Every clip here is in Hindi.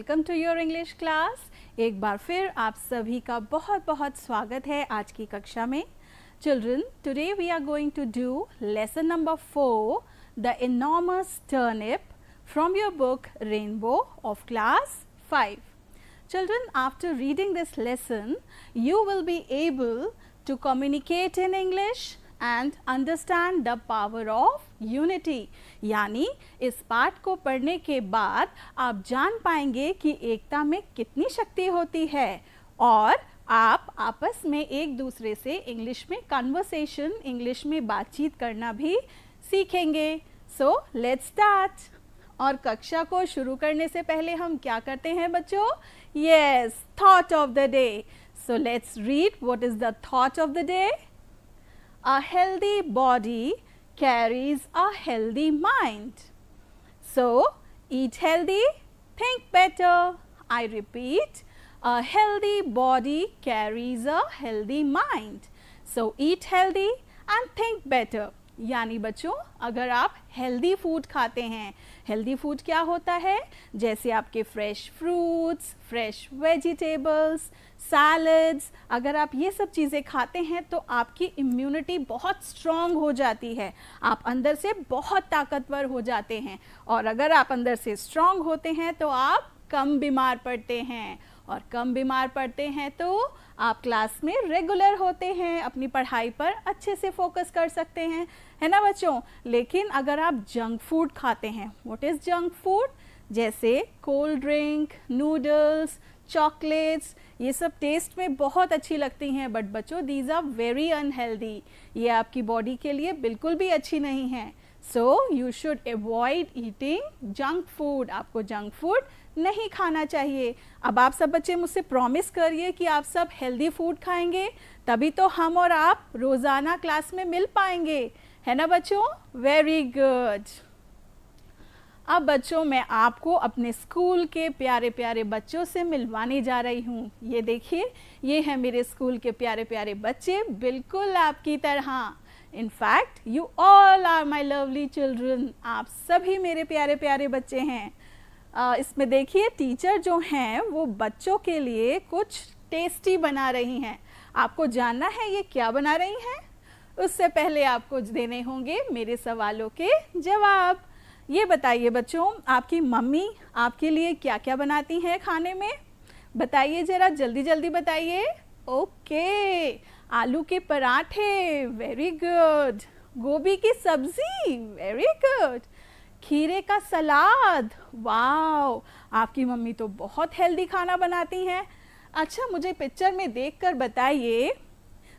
Welcome to your English class. एक बार फिर आप सभी का बहुत बहुत स्वागत है आज की कक्षा में। Children, today we are going to do lesson number 4, the enormous turnip from your book Rainbow of class 5. Children, after reading this lesson, you will be able to communicate in English and understand the power of unity. यानी इस पाठ को पढ़ने के बाद आप जान पाएंगे कि एकता में कितनी शक्ति होती है और आप आपस में एक दूसरे से इंग्लिश में कन्वर्सेशन, इंग्लिश में बातचीत करना भी सीखेंगे। So, let's start. और कक्षा को शुरू करने से पहले हम क्या करते हैं बच्चों? Yes, thought of the day. So let's read what is the thought of the day. A healthy body carries a healthy mind. So eat healthy, think better. I repeat, a healthy body carries a healthy mind. So eat healthy and think better. यानी बच्चों, अगर आप हेल्दी फूड खाते हैं, हेल्दी फूड क्या होता है? जैसे आपके fresh fruits, fresh vegetables, salads, अगर आप ये सब चीज़ें खाते हैं तो आपकी इम्यूनिटी बहुत स्ट्रॉन्ग हो जाती है, आप अंदर से बहुत ताकतवर हो जाते हैं और अगर आप अंदर से स्ट्रॉन्ग होते हैं तो आप कम बीमार पड़ते हैं और कम बीमार पड़ते हैं तो आप क्लास में रेगुलर होते हैं, अपनी पढ़ाई पर अच्छे से फोकस कर सकते हैं, है ना बच्चों। लेकिन अगर आप जंक फूड खाते हैं, व्हाट इज़ जंक फूड? जैसे कोल्ड ड्रिंक, नूडल्स, चॉकलेट्स, ये सब टेस्ट में बहुत अच्छी लगती हैं बट बच्चों दीज आर वेरी अनहेल्दी, ये आपकी बॉडी के लिए बिल्कुल भी अच्छी नहीं है। So you should avoid eating junk food, आपको जंक फूड नहीं खाना चाहिए। अब आप सब बच्चे मुझसे प्रॉमिस करिए कि आप सब हेल्दी फूड खाएंगे, तभी तो हम और आप रोज़ाना क्लास में मिल पाएंगे, है ना बच्चों? Very good. अब बच्चों मैं आपको अपने स्कूल के प्यारे प्यारे बच्चों से मिलवाने जा रही हूँ। ये देखिए, ये है मेरे स्कूल के प्यारे प्यारे बच्चे, बिल्कुल आपकी तरह। In fact, you all are my lovely children. आप सभी मेरे प्यारे प्यारे बच्चे हैं। इसमें देखिए टीचर जो हैं वो बच्चों के लिए कुछ टेस्टी बना रही हैं। आपको जानना है ये क्या बना रही हैं? उससे पहले आपको देने होंगे मेरे सवालों के जवाब। ये बताइए बच्चों, आपकी मम्मी आपके लिए क्या क्या बनाती हैं खाने में? बताइए ज़रा, जल्दी जल्दी बताइए। ओके, आलू के पराठे, वेरी गुड। गोभी की सब्जी, वेरी गुड। खीरे का सलाद, वाओ, आपकी मम्मी तो बहुत हेल्दी खाना बनाती हैं। अच्छा, मुझे पिक्चर में देखकर बताइए,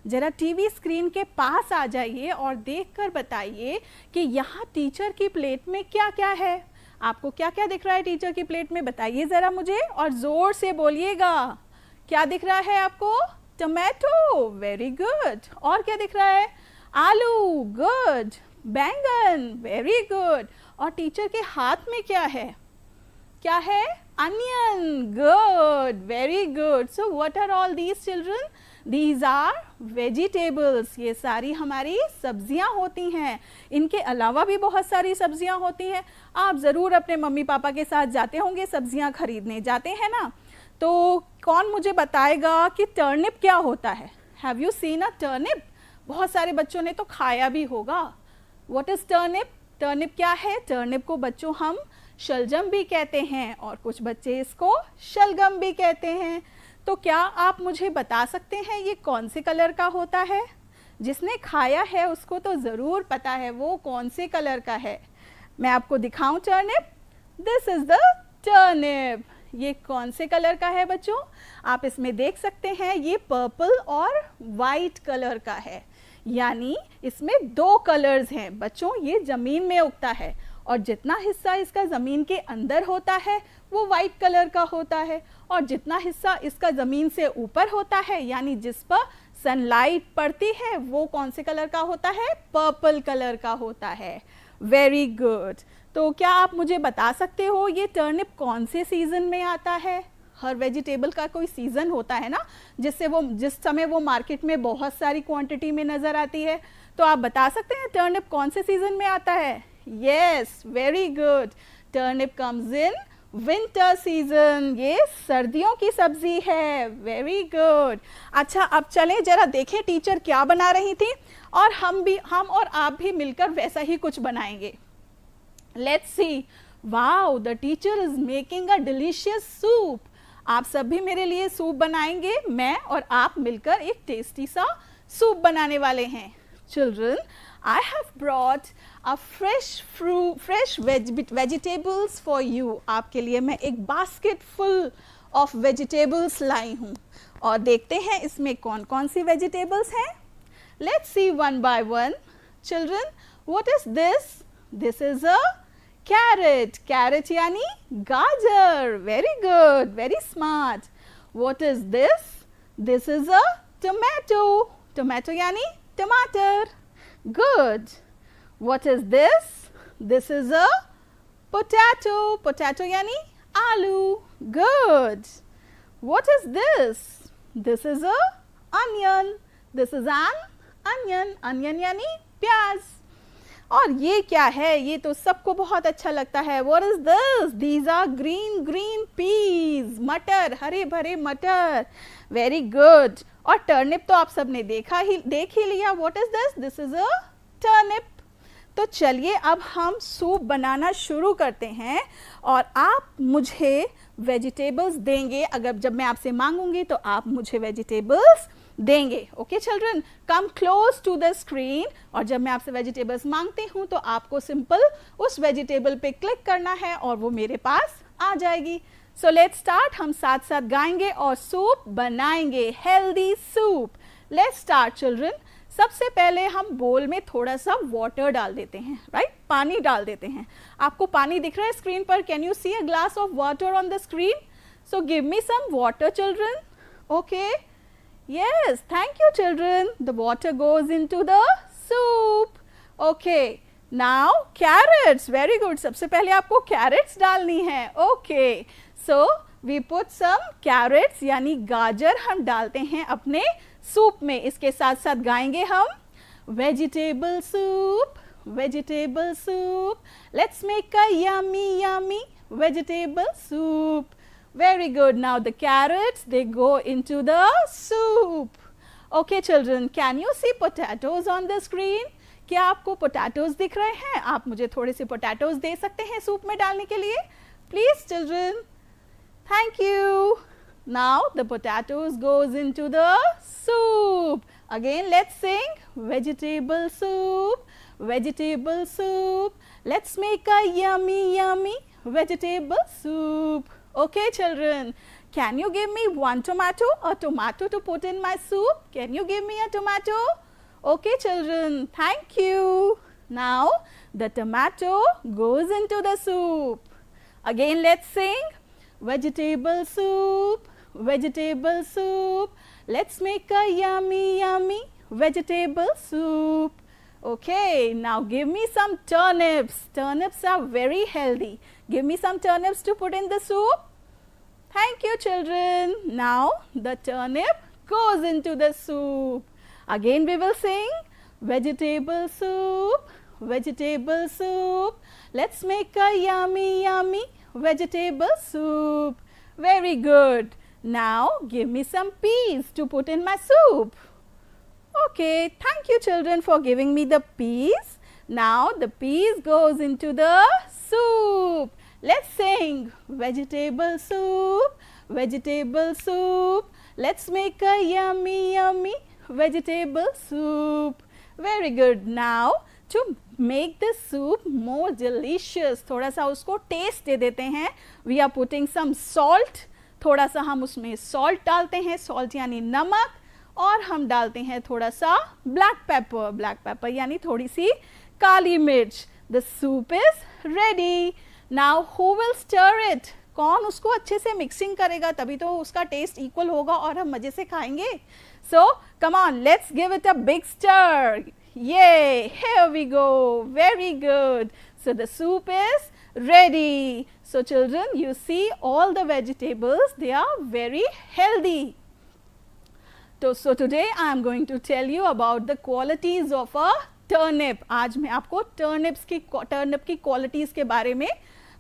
ज़रा टीवी स्क्रीन के पास आ जाइए और देखकर बताइए कि यहाँ टीचर की प्लेट में क्या क्या है। आपको क्या क्या दिख रहा है टीचर की प्लेट में? बताइए ज़रा मुझे और ज़ोर से बोलिएगा। क्या दिख रहा है आपको? Tomato, very good. और क्या दिख रहा है? आलू, गुड। बैंगन, वेरी गुड। और टीचर के हाथ में क्या है? क्या है? Onion, good, very good. So what are all these children? These are vegetables. ये सारी हमारी सब्जियां होती हैं। इनके अलावा भी बहुत सारी सब्जियां होती हैं। आप ज़रूर अपने मम्मी पापा के साथ जाते होंगे, सब्जियां खरीदने जाते हैं ना, तो कौन मुझे बताएगा कि टर्निप क्या होता है? Have you seen a turnip? बहुत सारे बच्चों ने तो खाया भी होगा। What is turnip? टर्निप क्या है? टर्निप को बच्चों हम शलजम भी कहते हैं और कुछ बच्चे इसको शलगम भी कहते हैं। तो क्या आप मुझे बता सकते हैं ये कौन से कलर का होता है? जिसने खाया है उसको तो ज़रूर पता है वो कौन से कलर का है। मैं आपको दिखाऊं turnip? This is the turnip. ये कौन से कलर का है बच्चों? आप इसमें देख सकते हैं ये पर्पल और वाइट कलर का है, यानी इसमें दो कलर्स हैं बच्चों। ये ज़मीन में उगता है और जितना हिस्सा इसका ज़मीन के अंदर होता है वो वाइट कलर का होता है और जितना हिस्सा इसका ज़मीन से ऊपर होता है, यानी जिस पर सनलाइट पड़ती है, वो कौन से कलर का होता है? पर्पल कलर का होता है। Very good. तो क्या आप मुझे बता सकते हो ये टर्निप कौन से सीज़न में आता है? हर वेजिटेबल का कोई सीज़न होता है ना, जिस समय वो मार्केट में बहुत सारी क्वांटिटी में नज़र आती है। तो आप बता सकते हैं टर्निप कौन से सीज़न में आता है? Yes, very good. Turnip comes in winter season, ये सर्दियों की सब्जी है। Very good. अच्छा, अब चलें जरा देखें टीचर क्या बना रही थी, और हम और आप भी मिलकर वैसा ही कुछ बनाएंगे। Let's see. Wow, the teacher is making a delicious soup. आप सब भी मेरे लिए सूप बनाएंगे। मैं और आप मिलकर एक टेस्टी सा सूप बनाने वाले हैं। Children, I have brought a fresh vegetables for you. आपके लिए मैं एक basket full of vegetables लाई हूँ, और देखते हैं इसमें कौन कौन सी vegetables हैं। Let's see one by one. Children, what is this? This is a carrot. Carrot यानी गाजर। Very good, very smart. What is this? This is a tomato. Tomato यानी टमाटर। Good. What is this? This is a potato. Potato यानी आलू। Good. What is this? This is a onion. This is an onion. Onion यानी प्याज। और ये क्या है? ये तो सबको बहुत अच्छा लगता है। What is this? These are green peas. मटर, हरे भरे मटर। Very good. और टर्निप तो आप सबने देख ही लिया। What is this? This is a turnip. तो चलिए अब हम सूप बनाना शुरू करते हैं, और आप मुझे वेजिटेबल्स देंगे। अगर जब मैं आपसे मांगूंगी तो आप मुझे वेजिटेबल्स देंगे। Okay children, come close to the screen, और जब मैं आपसे वेजिटेबल्स मांगती हूँ तो आपको सिंपल उस वेजिटेबल पे क्लिक करना है और वो मेरे पास आ जाएगी। So let's start. हम साथ साथ गाएंगे और सूप बनाएंगे, healthy soup. Let's start children. सबसे पहले हम बोल में थोड़ा सा वाटर डाल देते हैं, राइट? पानी डाल देते हैं। आपको पानी दिख रहा है स्क्रीन पर? Can you see a glass of water on the screen? So give me some water children. Okay, yes, thank you children. The water goes into the soup. Okay, now carrots. Very good. सबसे पहले आपको carrots डालनी है। Okay, so we put some carrots यानी गाजर हम डालते हैं अपने सूप में। इसके साथ साथ गाएंगे हम vegetable soup, vegetable soup. Let's make a yummy vegetable soup. Very good. Now the carrots, they go into the soup. Okay children, can you see potatoes on the screen? क्या आपको potatoes दिख रहे हैं? आप मुझे थोड़े से potatoes दे सकते हैं सूप में डालने के लिए? Please children. Thank you. Now the potatoes goes into the soup. Again let's sing vegetable soup, vegetable soup. Let's make a yummy vegetable soup. Okay children, can you give me one tomato, a tomato to put in my soup? Can you give me a tomato? Okay children, thank you. Now the tomato goes into the soup. Again let's sing vegetable soup, vegetable soup. Let's make a yummy vegetable soup. Okay, now give me some turnips. Turnips are very healthy. Give me some turnips to put in the soup. Thank you children. Now the turnip goes into the soup. Again we will sing vegetable soup, vegetable soup. Let's make a yummy vegetable soup. Very good. Now give me some peas to put in my soup. Okay, thank you children for giving me the peas. Now the peas goes into the soup. Let's sing vegetable soup, vegetable soup. Let's make a yummy vegetable soup. Very good. Now to make this soup more delicious, थोड़ा सा उसको टेस्ट दे देते हैं। We are putting some salt. थोड़ा सा हम उसमें salt डालते हैं, salt यानी नमक, और हम डालते हैं थोड़ा सा black pepper. Black pepper यानी थोड़ी सी काली मिर्च। The soup is ready. Now who will stir it? कौन उसको अच्छे से मिक्सिंग करेगा? तभी तो उसका टेस्ट इक्वल होगा और हम मजे से खाएंगे। So come on, let's give it a big stir. Yay! Here we go. Very good. So the soup is ready. So children, you see all the vegetables, they are very healthy. So today I am going to tell you about the qualities of a turnip. आज मैं आपको turnip की qualities के बारे में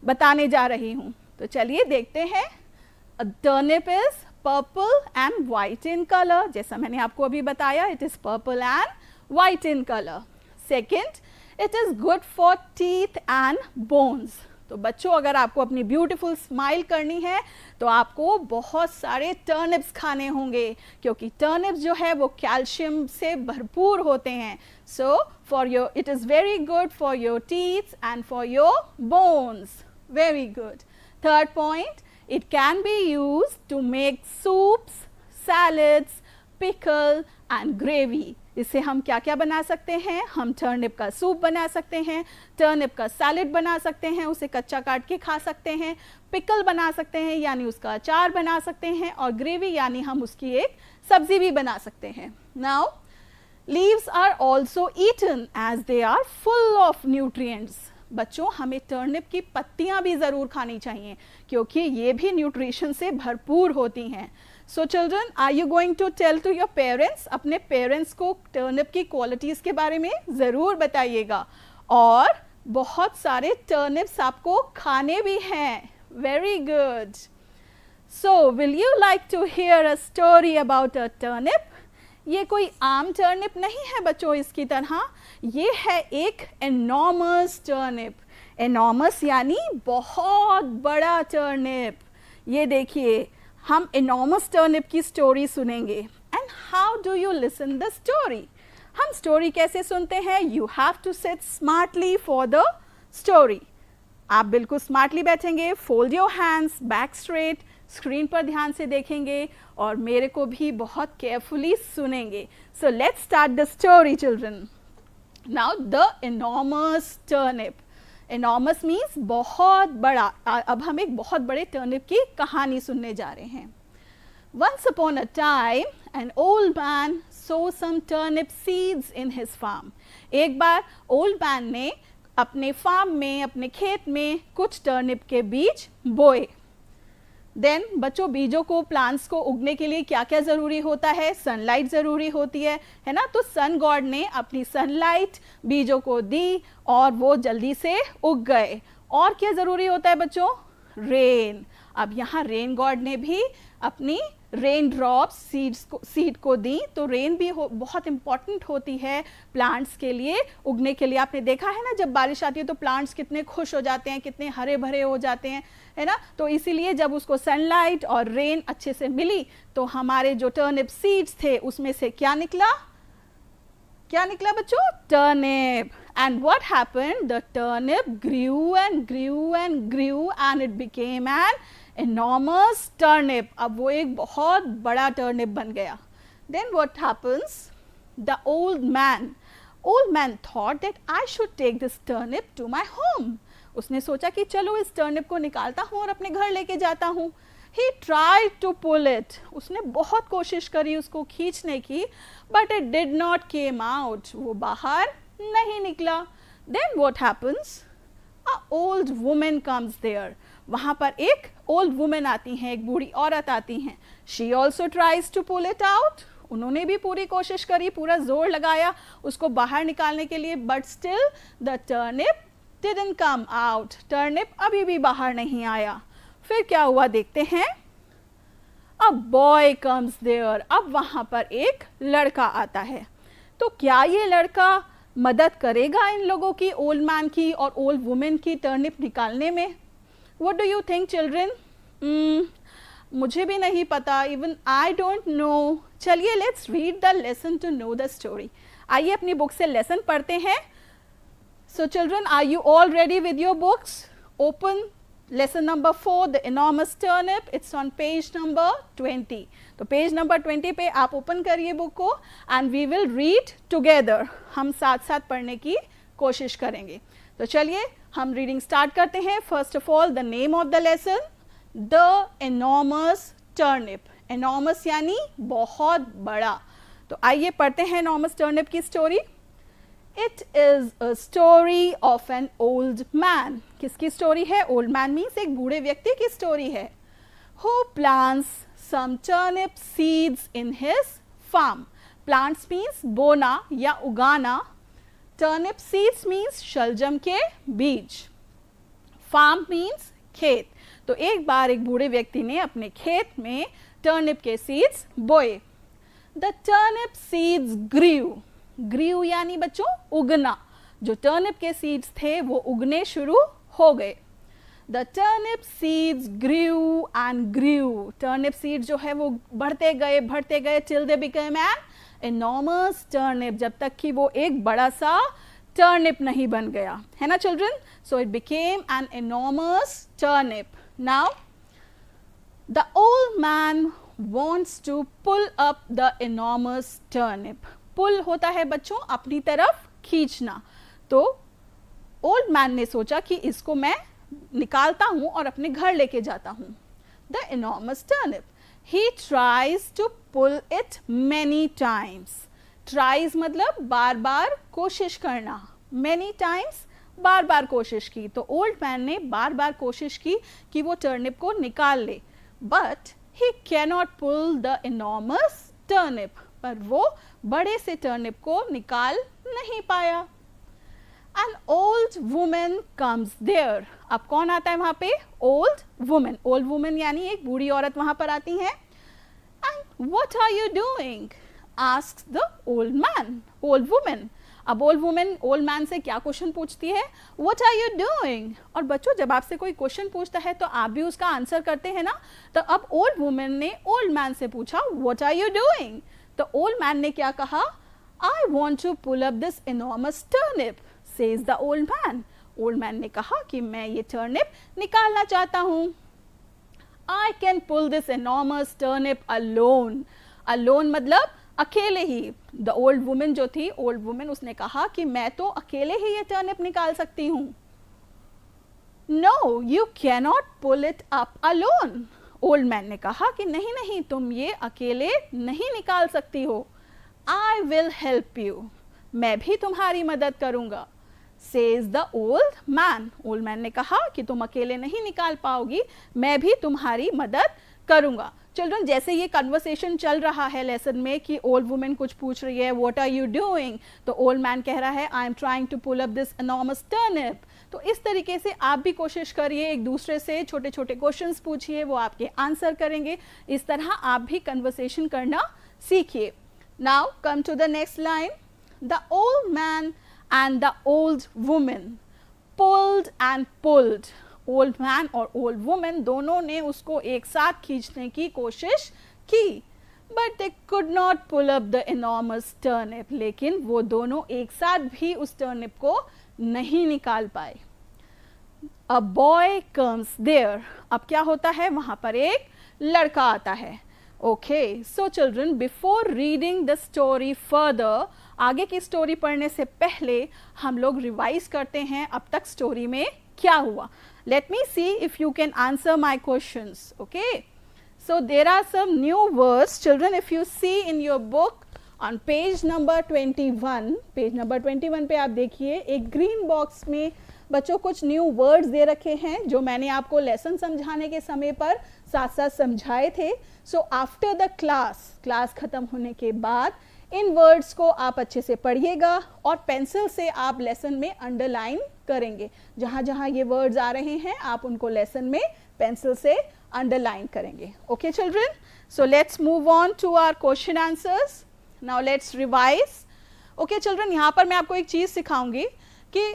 बताने जा रही हूँ। तो चलिए देखते हैं. Turnip is purple and white in colour. जैसा मैंने आपको अभी बताया, it is purple and white in colour. Second, it is good for teeth and bones. तो बच्चों, अगर आपको अपनी ब्यूटीफुल स्माइल करनी है तो आपको बहुत सारे टर्निप्स खाने होंगे, क्योंकि टर्निप्स जो है वो कैल्शियम से भरपूर होते हैं. So for your, it is very good for your teeth and for your bones. Very good. Third point, it can be used to make soups, salads, pickle and gravy. इससे हम क्या क्या बना सकते हैं? हम टर्निप का सूप बना सकते हैं, टर्निप का सैलेड बना सकते हैं, उसे कच्चा काट के खा सकते हैं, पिकल बना सकते हैं यानी उसका अचार बना सकते हैं, और ग्रेवी यानी हम उसकी एक सब्जी भी बना सकते हैं. Now leaves are also eaten as they are full of nutrients. बच्चों, हमें टर्निप की पत्तियां भी ज़रूर खानी चाहिए, क्योंकि ये भी न्यूट्रिशन से भरपूर होती हैं. So children, are you going to tell to your parents? अपने पेरेंट्स को टर्निप की क्वालिटीज़ के बारे में ज़रूर बताइएगा. और बहुत सारे टर्निप्स आपको खाने भी हैं. Very good. So will you like to hear a story about a turnip? ये कोई आम टर्निप नहीं है बच्चों इसकी तरह, ये है एक एनॉर्मस टर्निप. एनॉर्मस यानी बहुत बड़ा टर्निप. ये देखिए, हम एनॉर्मस टर्निप की स्टोरी सुनेंगे. And how do you listen the story? हम स्टोरी कैसे सुनते हैं? You have to sit smartly for the story. आप बिल्कुल स्मार्टली बैठेंगे, fold your hands, back straight, screen पर ध्यान से देखेंगे और मेरे को भी बहुत केयरफुली सुनेंगे. So let's start the story children. Now the enormous turnip. Enormous means बहुत बड़ा. अब हम एक बहुत बड़े टर्निप की कहानी सुनने जा रहे हैं. Once upon a time, an old man sowed some turnip seeds in his farm. एक बार ओल्ड मैन ने अपने फार्म में, अपने खेत में कुछ टर्निप के बीज बोए. देन बच्चों, बीजों को, प्लांट्स को उगने के लिए क्या क्या ज़रूरी होता है? सनलाइट ज़रूरी होती है ना. तो सन गॉड ने अपनी सनलाइट बीजों को दी और वो जल्दी से उग गए. और क्या ज़रूरी होता है बच्चों? रेन. अब यहाँ रेन गॉड ने भी अपनी रेन ड्रॉप्स सीड को दी. तो रेन भी बहुत इम्पॉर्टेंट होती है प्लांट्स के लिए उगने के लिए. आपने देखा है ना, जब बारिश आती है तो प्लांट्स कितने खुश हो जाते हैं, कितने हरे भरे हो जाते हैं, है ना. तो इसीलिए जब उसको सनलाइट और रेन अच्छे से मिली तो हमारे जो टर्निप सीड्स थे उसमें से क्या निकला? क्या निकला बच्चों? Turnip. And what happened? The turnip grew and grew and grew and it became an enormous turnip. अब वो एक बहुत बड़ा टर्निप बन गया. Then what happens? The old man thought that I should take this turnip to my home. उसने सोचा कि चलो इस टर्निप को निकालता हूँ और अपने घर लेके जाता हूँ. He tried to pull it. उसने बहुत कोशिश करी उसको खींचने की, but it did not came out. वो बाहर नहीं निकला. Then what happens? A old woman comes there. वहाँ पर एक ओल्ड वुमेन आती हैं, एक बूढ़ी औरत आती हैं. She also tries to pull it out. उन्होंने भी पूरी कोशिश करी, पूरा जोर लगाया उसको बाहर निकालने के लिए, but still the turnip didn't come out. Turnip अभी भी बाहर नहीं आया. फिर क्या हुआ देखते हैं. A boy comes there. अब वहाँ पर एक लड़का आता है. तो क्या ये लड़का मदद करेगा इन लोगों की, ओल्ड मैन की और ओल्ड वुमेन की, टर्निप निकालने में? What do you think children? मुझे भी नहीं पता. Even I don't know. चलिए let's read the lesson to know the story. आइए अपनी बुक से लेसन पढ़ते हैं. So children, are you all ready with your books? Open lesson number 4, the enormous turnip. It's on page number 20. तो पेज नंबर 20 पे आप ओपन करिए बुक को and we will read together. हम साथ साथ पढ़ने की कोशिश करेंगे. तो चलिए हम रीडिंग स्टार्ट करते हैं. First of all the name of the lesson, the enormous turnip. Enormous यानी बहुत बड़ा. तो आइए पढ़ते हैं एनॉर्मस टर्निप की story. It is a story of an old man. किसकी स्टोरी है? ओल्ड मैन मीन्स एक बूढ़े व्यक्ति की स्टोरी है. Who plants some turnip seeds in his farm. Plants means बोना या उगाना. टर्निप सीड्स मीन्स शलजम के बीज. फार्म मीन्स खेत. तो एक बार एक बूढ़े व्यक्ति ने अपने खेत में टर्निप के सीड्स बोए। The turnip seeds grew, grew यानी बच्चों उगना, जो टर्निप के सीड्स थे वो उगने शुरू हो गए। The turnip seeds grew and grew, turnip seed जो है वो बढ़ते गए till they became an enormous turnip, जब तक कि वो एक बड़ा सा टर्निप नहीं बन गया, है ना children. So it became an enormous turnip. Now the old man wants to pull up the enormous turnip. पुल होता है बच्चों अपनी तरफ खींचना, तो ओल्ड मैन ने सोचा कि इसको मैं निकालता हूं और अपने घर लेके जाता हूं। The enormous turnip. He tries to pull it many times. Tries मतलब बार बार कोशिश करना, many times बार बार कोशिश की, तो ओल्ड मैन ने बार बार कोशिश की कि वो टर्निप को निकाल ले, but he cannot pull the enormous turnip, पर वो बड़े से टर्निप को निकाल नहीं पाया। An old woman comes there. अब कौन आता है वहां पे? Old woman. Old woman यानी एक बूढ़ी औरत वहां पर आती है। And what are you doing? Asks the old man. Old woman. अब ओल्ड वुमेन ओल्ड मैन से क्या क्वेश्चन पूछती है? What are you doing? और बच्चों जब आपसे कोई क्वेश्चन पूछता है तो आप भी उसका आंसर करते हैं ना, तो अब ओल्ड वुमेन ने ओल्ड मैन से पूछा व्हाट आर यू डूइंग, तो ओल्ड मैन ने क्या कहा? I want to pull up this enormous turnip, says the old man. Old man ने कहा कि मैं ये टर्निप निकालना चाहता हूं। I can pull this enormous turnip alone, alone मतलब अकेले ही। द ओल्ड वुमेन जो थी, ओल्ड वुमेन, उसने कहा कि मैं तो अकेले ही ये टर्निप निकाल सकती हूं। No you cannot pull it up alone, old man ने कहा कि नहीं नहीं तुम ये अकेले नहीं निकाल सकती हो। आई विल हेल्प यू, मैं भी तुम्हारी मदद करूंगा, says the old man. Old man ने कहा कि तुम अकेले नहीं निकाल पाओगी, मैं भी तुम्हारी मदद करूंगा। चिल्ड्रन जैसे ये कन्वर्सेशन चल रहा है लेसन में कि ओल्ड वुमेन कुछ पूछ रही है व्हाट आर यू डूइंग, तो ओल्ड मैन कह रहा है I am trying to pull up this enormous turnip. तो इस तरीके से आप भी कोशिश करिए, एक दूसरे से छोटे छोटे क्वेश्चंस पूछिए, वो आपके आंसर करेंगे, इस तरह आप भी कन्वर्सेशन करना सीखिए। Now come to the next line. The old man and the old women pulled and pulled, old man और ओल्ड वुमेन दोनों ने उसको एक साथ खींचने की कोशिश की, but they could not pull up the enormous turnip, लेकिन वो दोनों एक साथ भी उस टर्निप को नहीं निकाल पाए। अ बॉय कम्स देयर, अब क्या होता है? वहां पर एक लड़का आता है। Okay so children before reading the story further, आगे की स्टोरी पढ़ने से पहले हम लोग रिवाइज करते हैं अब तक स्टोरी में क्या हुआ। Let me see if you can answer my questions. Okay, so there are some new words, children. If you see in your book on page number 21, page number 21 पे आप देखिए एक ग्रीन बॉक्स में बच्चों कुछ न्यू वर्ड्स दे रखे हैं जो मैंने आपको लेसन समझाने के समय पर साथ साथ समझाए थे। सो आफ्टर द क्लास खत्म होने के बाद इन वर्ड्स को आप अच्छे से पढ़िएगा और पेंसिल से आप लेसन में अंडरलाइन करेंगे। जहाँ जहाँ ये वर्ड्स आ रहे हैं आप उनको लेसन में पेंसिल से अंडरलाइन करेंगे। Okay children, so let's move on to our question answers. Now let's revise. Okay children, यहाँ पर मैं आपको एक चीज़ सिखाऊंगी कि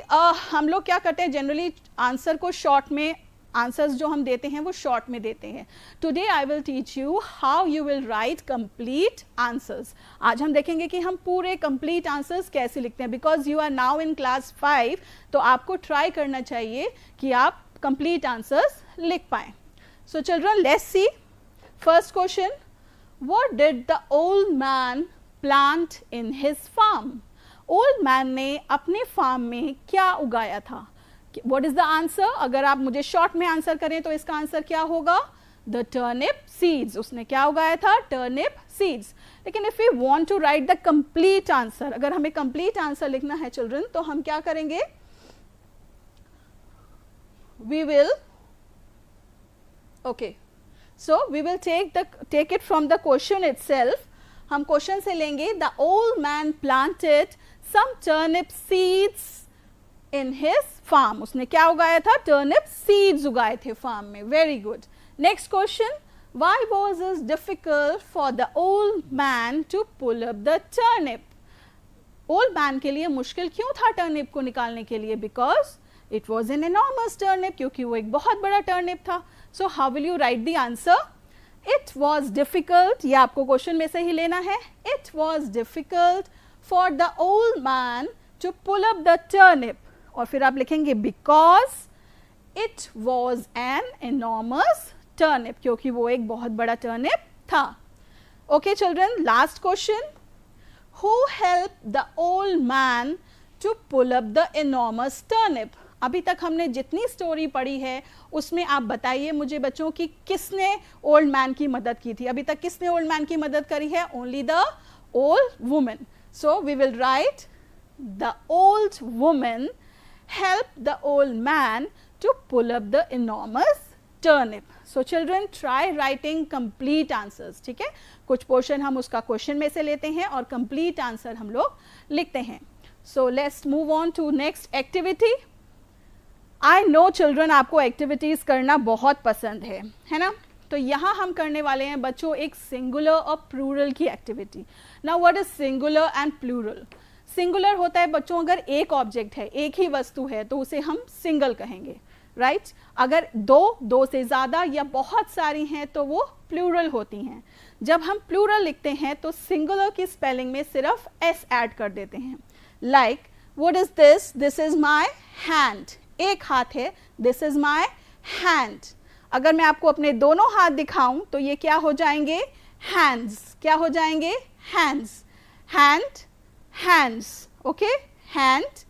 हम लोग क्या करते हैं, जनरली आंसर को शॉर्ट में, आंसर्स जो हम देते हैं वो शॉर्ट में देते हैं। Today I will teach you how you will write complete answers. आज हम देखेंगे कि हम पूरे कंप्लीट आंसर्स कैसे लिखते हैं, because you are now in class 5, तो आपको ट्राई करना चाहिए कि आप कंप्लीट आंसर्स लिख पाएं। So children let's see first question, what did the old man plant in his farm? Old man ने अपने फार्म में क्या उगाया था? What is the answer? अगर आप मुझे शॉर्ट में आंसर करें तो इसका आंसर क्या होगा? The turnip seeds. उसने क्या उगाया था? Turnip seeds. लेकिन if we want to write the complete answer, अगर हमें complete answer लिखना है children, तो हम क्या करेंगे? We will, okay, so we will take it from the question itself. हम क्वेश्चन से लेंगे, the old man planted some turnip seeds in his farm. उसने क्या उगाया था? turnip seeds उगाए थे farm में. Very good. Next question. Why was it difficult for the old man to pull up the turnip? Old man के लिए मुश्किल क्यों था turnip को निकालने के लिए? Because it was an enormous turnip, क्योंकि वो एक बहुत बड़ा turnip था. So how will you write the answer? It was difficult, ये आपको क्वेश्चन में से ही लेना है. It was difficult for the old man to pull up the turnip. और फिर आप लिखेंगे because it was an enormous turnip, क्योंकि वो एक बहुत बड़ा turnip था. Okay children, last question. Who helped the old man to pull up the enormous turnip? अभी तक हमने जितनी स्टोरी पढ़ी है उसमें आप बताइए मुझे बच्चों कि किसने ओल्ड मैन की मदद की थी. अभी तक किसने ओल्ड मैन की मदद करी है? Only the old woman. So we will write the old woman help the old man to pull up the enormous turnip. So children try writing complete answers. ठीक है, कुछ पोर्शन हम उसका क्वेश्चन में से लेते हैं और कंप्लीट आंसर हम लोग लिखते हैं. So let's move on to next activity. I know children आपको एक्टिविटीज़ करना बहुत पसंद है ना. तो यहाँ हम करने वाले हैं बच्चों एक सिंगुलर और प्लूरल की activity. Now what is singular and plural? Singular होता है बच्चों अगर एक ऑब्जेक्ट है, एक ही वस्तु है, तो उसे हम सिंगल कहेंगे, राइट? अगर दो से ज़्यादा या बहुत सारी हैं तो वो प्लूरल होती हैं. जब हम प्लूरल लिखते हैं तो सिंगुलर की स्पेलिंग में सिर्फ एस ऐड कर देते हैं. Like what is this? This is my hand. एक हाथ है, दिस इज माई हैंड. अगर मैं आपको अपने दोनों हाथ दिखाऊं तो ये क्या हो जाएंगे? हैंड्स. क्या हो जाएंगे? Hands. Hand, hands. Okay, hand,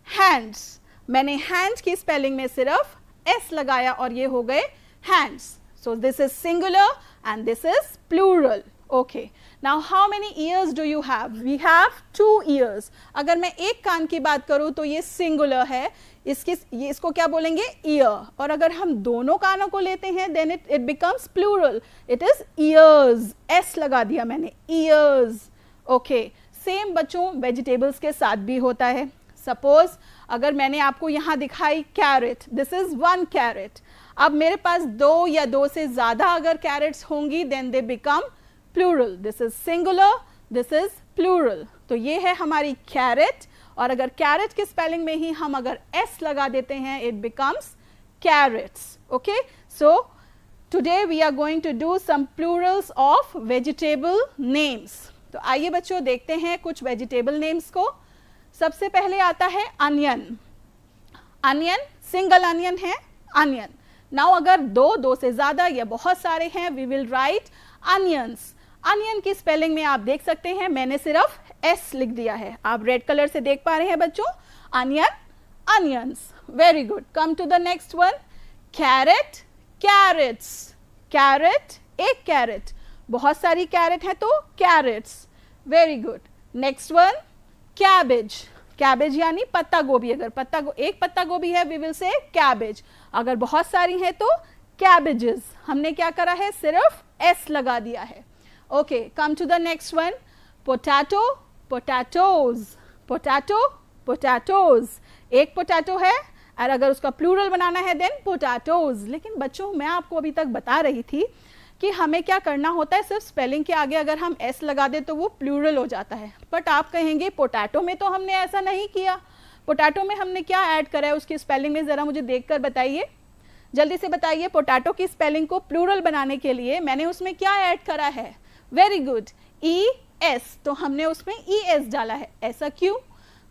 hands. मैंने हैंड की स्पेलिंग में सिर्फ एस लगाया और ये हो गए hands. So this is singular and this is plural. Okay, now how many ears do you have? We have 2 ears. अगर मैं एक कान की बात करूं तो ये सिंगुलर है, इसको क्या बोलेंगे? ईयर. और अगर हम दोनों कानों को लेते हैं then it becomes plural. It is ears. S लगा दिया मैंने, ईयर्स. ओके, सेम बच्चों वेजिटेबल्स के साथ भी होता है. सपोज अगर मैंने आपको यहाँ दिखाई कैरेट, दिस इज 1 कैरेट. अब मेरे पास 2 या 2 से ज्यादा अगर कैरेट्स होंगी then they become plural. This is singular, this is plural. तो ये है हमारी कैरेट. और अगर कैरेट के स्पेलिंग में ही हम अगर एस लगा देते हैं it becomes carrots. Okay, so today we are going to do some plurals of vegetable names. तो आइए बच्चों देखते हैं कुछ वेजिटेबल नेम्स को. सबसे पहले आता है अनियन. अनियन सिंगल अनियन है, अनियन. नाउ अगर 2 से ज्यादा या बहुत सारे हैं we will write onions. Onion की स्पेलिंग में आप देख सकते हैं मैंने सिर्फ एस लिख दिया है. आप रेड कलर से देख पा रहे हैं बच्चों. Onion, onions. Very good. Come to the next one. Carrot, carrots. Carrot, एक कैरेट. बहुत सारी कैरेट है तो carrots. Very good. Next one cabbage. Cabbage यानी पत्ता गोभी. अगर एक पत्ता गोभी है वी विल से कैबेज. अगर बहुत सारी है तो कैबेजेस. हमने क्या करा है? सिर्फ एस लगा दिया है. Okay, come to the next one. Potato, potatoes. Potato, potatoes. एक पोटैटो है और अगर उसका प्लूरल बनाना है देन पोटैटोज. लेकिन बच्चों मैं आपको अभी तक बता रही थी कि हमें क्या करना होता है, सिर्फ स्पेलिंग के आगे अगर हम एस लगा दें तो वो प्लूरल हो जाता है. बट आप कहेंगे पोटैटो में तो हमने ऐसा नहीं किया. पोटैटो में हमने क्या ऐड करा है उसकी स्पेलिंग में? ज़रा मुझे देखकर बताइए, जल्दी से बताइए. पोटैटो की स्पेलिंग को प्लूरल बनाने के लिए मैंने उसमें क्या ऐड करा है? Very good, E S. तो हमने उसमें ई एस डाला है. ऐसा क्यों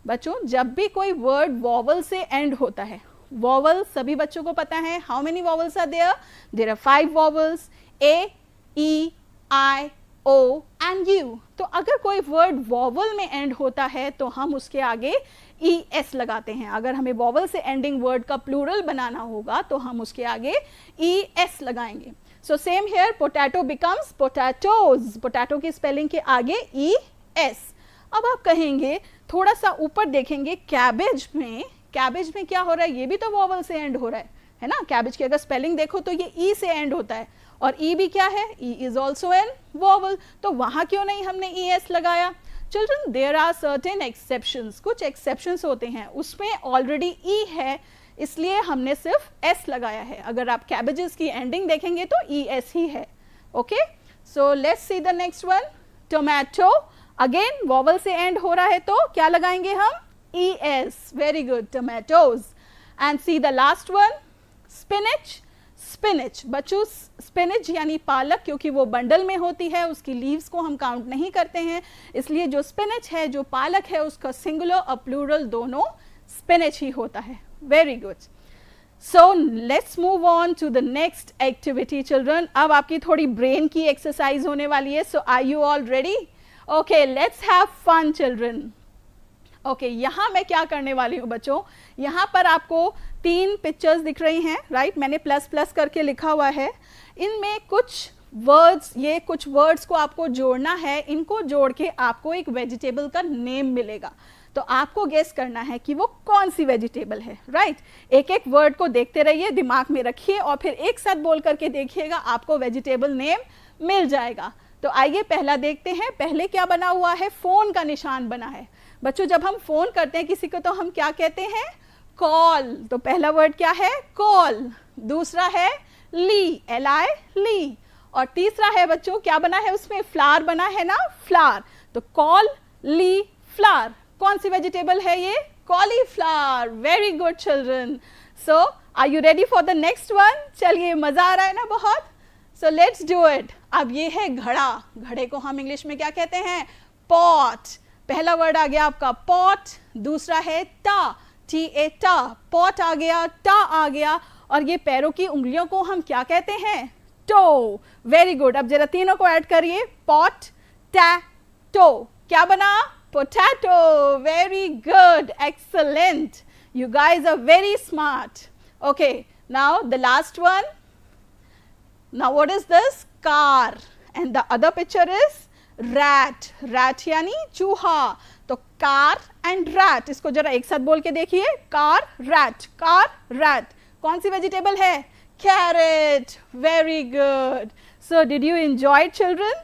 बच्चों? जब भी कोई वर्ड वॉवल से एंड होता है, वॉवल सभी बच्चों को पता है. How many vowels are there? There are 5 vowels, A, E, I, O and U. तो अगर कोई वर्ड वॉवल में एंड होता है तो हम उसके आगे ई एस लगाते हैं. अगर हमें वॉवल से एंडिंग वर्ड का प्लूरल बनाना होगा तो हम उसके आगे ई एस लगाएंगे. So same here, potato becomes potatoes. Potato की स्पेलिंग के आगे ई एस. अब आप कहेंगे थोड़ा सा ऊपर देखेंगे, कैबेज में क्या हो रहा है? ये भी तो वॉवल से एंड हो रहा है ना. कैबेज की अगर स्पेलिंग देखो तो ये ई से एंड होता है और ई भी क्या है? E is also an vowel. तो वहां क्यों नहीं हमने ई एस लगाया? Children there are certain exceptions, कुछ एक्सेप्शंस होते हैं, उसमें ऑलरेडी ई है इसलिए हमने सिर्फ एस लगाया है। अगर आप कैबेजेस की एंडिंग देखेंगे तो ई एस ही है। Okay, so let's see the next one, tomato, again vowel से एंड हो रहा है तो क्या लगाएंगे हम, E S, very good, tomatoes. And see the last one, spinach, spinach बच्चों, स्पिनिच यानी पालक, क्योंकि वो बंडल में होती है उसकी लीव्स को हम काउंट नहीं करते हैं, इसलिए जो स्पिनिच है, जो पालक है, उसका सिंगुलर और प्लूरल दोनों स्पिनिच ही होता है। Very good, so let's move on to the next activity children. अब आपकी थोड़ी ब्रेन की एक्सरसाइज होने वाली है, so are you all ready? Okay, let's have fun children. Okay, यहाँ मैं क्या करने वाली हूँ बच्चों, यहाँ पर आपको 3 पिक्चर्स दिख रही हैं, राइट? मैंने प्लस प्लस करके लिखा हुआ है, इनमें कुछ वर्ड्स, ये कुछ वर्ड्स को आपको जोड़ना है, इनको जोड़ के आपको एक वेजिटेबल का नेम मिलेगा, तो आपको गेस करना है कि वो कौन सी वेजिटेबल है, राइट? एक एक वर्ड को देखते रहिए, दिमाग में रखिए और फिर एक साथ बोल करके देखिएगा, आपको वेजिटेबल नेम मिल जाएगा। तो आइए पहला देखते हैं। पहले क्या बना हुआ है, फोन का निशान बना है। बच्चों, जब हम फोन करते हैं किसी को तो हम क्या कहते हैं, कॉल। तो पहला वर्ड क्या है, कॉल। दूसरा है ली, एल आई, ली। और तीसरा है बच्चों, क्या बना है, उसमें फ्लावर बना है ना, फ्लावर। तो कॉल, ली, फ्लावर। कौन सी वेजिटेबल है ये, cauliflower. Very good children, so are you ready for the next one? चलिए, मजा आ रहा है ना बहुत, सो लेट्स डू इट। अब ये है घड़ा, घड़े को हम इंग्लिश में क्या कहते हैं, पॉट। पहला वर्ड आ गया आपका पॉट, दूसरा है टा, टी ए टा, पॉट आ गया, टा आ गया, और ये पैरों की उंगलियों को हम क्या कहते हैं, टो। वेरी गुड, अब जरा तीनों को ऐड करिए, पॉट, टा, टो, क्या बना, potato. Very good, excellent, you guys are very smart. Okay, now the last one, now what is this, car, and the other picture is rat, rat यानी चूहा। तो कार एंड रैट, इसको जरा एक साथ बोल के देखिए, कार रैट, कार रैट। कौन सी वेजिटेबल है, carrot. Very good, so did you enjoy children?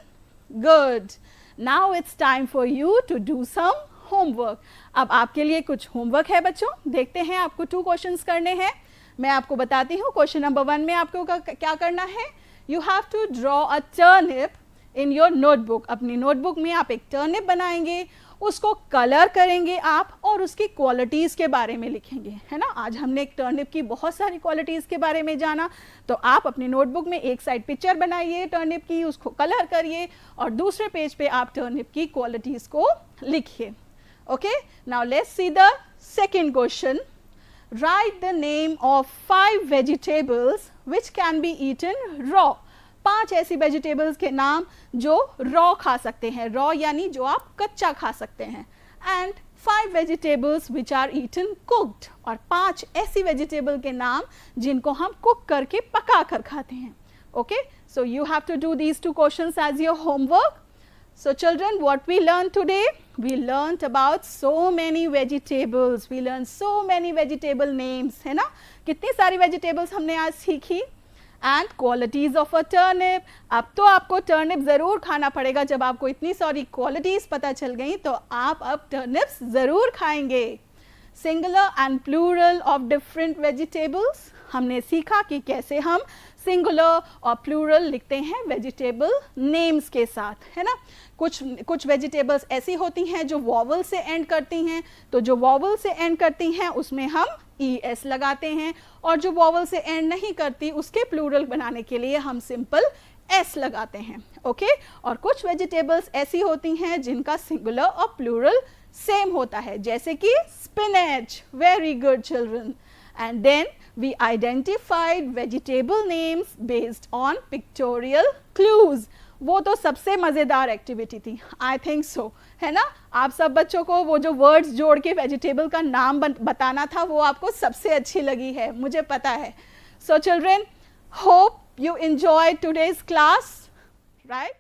Good, now it's time for you to do some homework. अब आपके लिए कुछ होमवर्क है बच्चों, देखते हैं। आपको 2 क्वेश्चंस करने हैं, मैं आपको बताती हूँ। क्वेश्चन नंबर 1 में आपको क्या करना है, you have to draw a turnip in your notebook. अपनी नोटबुक में आप एक टर्निप बनाएंगे, उसको कलर करेंगे आप और उसकी क्वालिटीज़ के बारे में लिखेंगे, है ना। आज हमने एक टर्निप की बहुत सारी क्वालिटीज़ के बारे में जाना, तो आप अपनी नोटबुक में एक साइड पिक्चर बनाइए टर्निप की, उसको कलर करिए और दूसरे पेज पे आप टर्निप की क्वालिटीज़ को लिखिए। Okay, now let's see the second question. Write the name of 5 vegetables which can be eaten raw. 5 ऐसी वेजिटेबल्स के नाम जो रॉ खा सकते हैं, रॉ यानी जो आप कच्चा खा सकते हैं, and 5 vegetables which are eaten cooked, और 5 ऐसी वेजिटेबल के नाम जिनको हम कुक करके पका कर खाते हैं। Okay, so you have to do these 2 questions as your homework. So children, what we learned today? We learned about so many vegetables. We learned so many vegetable names, है ना। कितनी सारी vegetables हमने आज सीखी। And qualities of a turnip. अब तो आपको turnip ज़रूर खाना पड़ेगा, जब आपको इतनी सारी qualities पता चल गई तो आप अब turnips ज़रूर खाएंगे। Singular and plural of different vegetables. हमने सीखा कि कैसे हम सिंगुलर और प्लूरल लिखते हैं वेजिटेबल नेम्स के साथ, है ना। कुछ वेजिटेबल्स ऐसी होती हैं जो वॉवल से एंड करती हैं, तो जो वॉवल से एंड करती हैं उसमें हम ES लगाते हैं, और जो वॉवल से एंड नहीं करती उसके प्लूरल बनाने के लिए हम सिंपल S लगाते हैं। ओके, और कुछ वेजिटेबल्स ऐसी होती हैं जिनका सिंगुलर और प्लूरल सेम होता है, जैसे कि spinach. Very good children, and then we identified vegetable names based on pictorial clues. वो तो सबसे मज़ेदार एक्टिविटी थी, आई थिंक सो, है ना। आप सब बच्चों को वो जो वर्ड्स जोड़ के वेजिटेबल का नाम बताना था वो आपको सबसे अच्छी लगी है, मुझे पता है। So children, hope you enjoyed today's class, right?